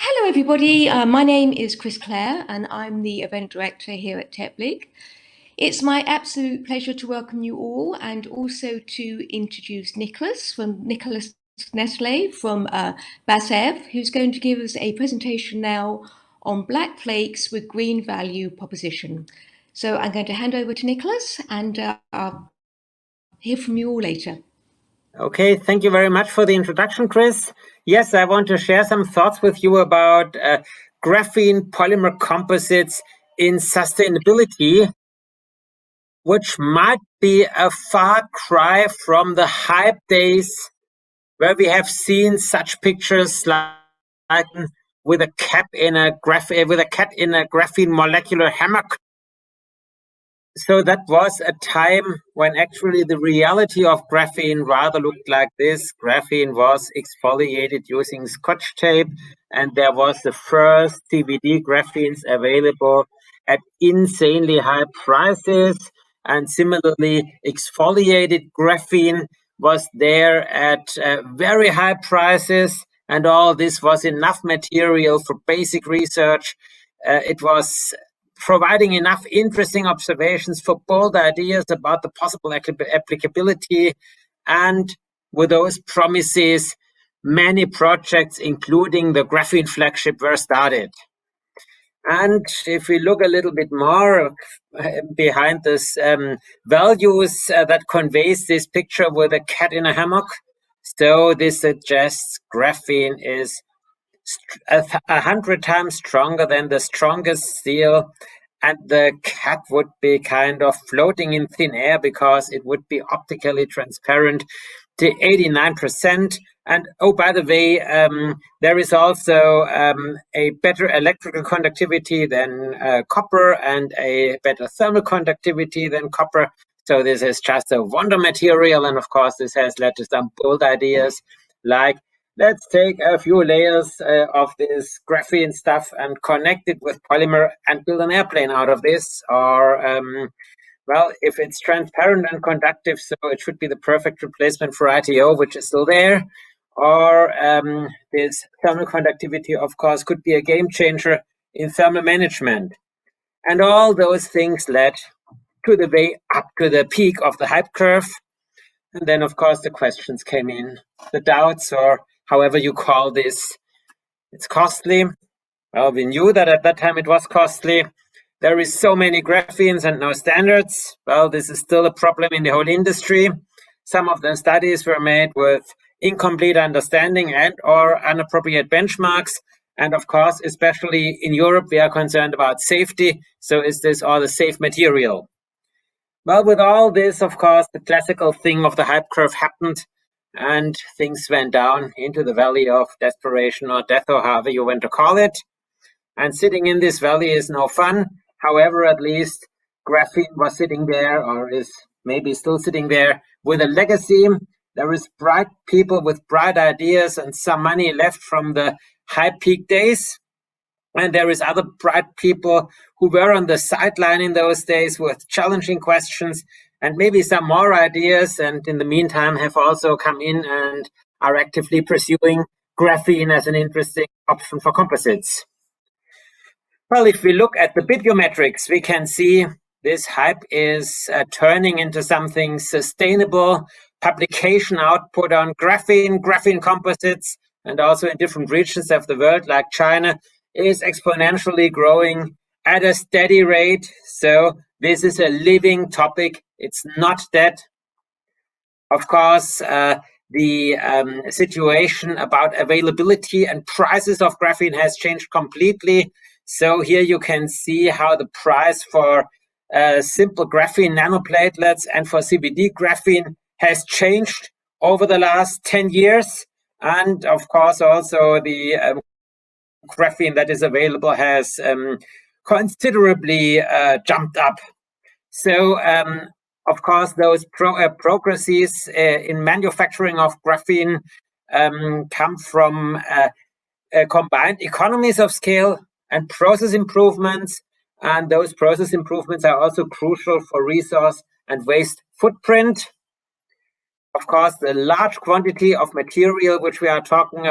Hello everybody, my name is Chris Clare and I'm the event director here at TechBlik. It's my absolute pleasure to welcome you all and also to introduce Nikolaus Nestle from BASF, who's going to give us a presentation now on black flakes with green value proposition. So I'm going to hand over to Nikolaus and I'll hear from you all later. Okay, thank you very much for the introduction, Chris. Yes, I want to share some thoughts with you about graphene polymer composites in sustainability, which might be a far cry from the hype days where we have seen such pictures like with a cat in a graphene molecular hammock. So that was a time when actually the reality of graphene rather looked like this. Graphene was exfoliated using Scotch tape, and there was the first CVD graphenes available at insanely high prices. And similarly, exfoliated graphene was there at very high prices. And all this was enough material for basic research. It was providing enough interesting observations for bold ideas about the possible applicability. And with those promises, many projects, including the graphene flagship, were started. And if we look a little bit more behind this values that conveys this picture with a cat in a hammock, so this suggests graphene is 100 times stronger than the strongest steel, and the cat would be kind of floating in thin air because it would be optically transparent to 89%. And oh, by the way, there is also a better electrical conductivity than copper and a better thermal conductivity than copper. So this is just a wonder material. And of course, this has led to some bold ideas like, let's take a few layers of this graphene stuff and connect it with polymer and build an airplane out of this. Or, well, if it's transparent and conductive, so it should be the perfect replacement for ITO, which is still there. Or this thermal conductivity, of course, could be a game changer in thermal management. And all those things led to the way up to the peak of the hype curve. And then, of course, the questions came in, the doubts, or however you call this. It's costly. Well, we knew that at that time it was costly. There is so many graphenes and no standards. Well, this is still a problem in the whole industry. Some of the studies were made with incomplete understanding and or inappropriate benchmarks. And of course, especially in Europe, we are concerned about safety. So is this all the safe material? Well, with all this, of course, the classical thing of the hype curve happened and things went down into the valley of desperation or death, or however you want to call it. And sitting in this valley is no fun. However, at least graphene was sitting there, or is maybe still sitting there, with a legacy. There is bright people with bright ideas and some money left from the high peak days. And there is other bright people who were on the sideline in those days with challenging questions and maybe some more ideas, and in the meantime have also come in and are actively pursuing graphene as an interesting option for composites. Well, if we look at the bibliometrics, we can see this hype is turning into something sustainable. Publication output on graphene composites, and also in different regions of the world like China, is exponentially growing at a steady rate. So this is a living topic. It's not dead. Of course, the situation about availability and prices of graphene has changed completely. So here you can see how the price for simple graphene nanoplatelets and for CVD graphene has changed over the last 10 years. And of course, also the graphene that is available has considerably jumped up. So, of course, those progresses in manufacturing of graphene come from combined economies of scale and process improvements. And those process improvements are also crucial for resource and waste footprint. Of course, the large quantity of material which we are talking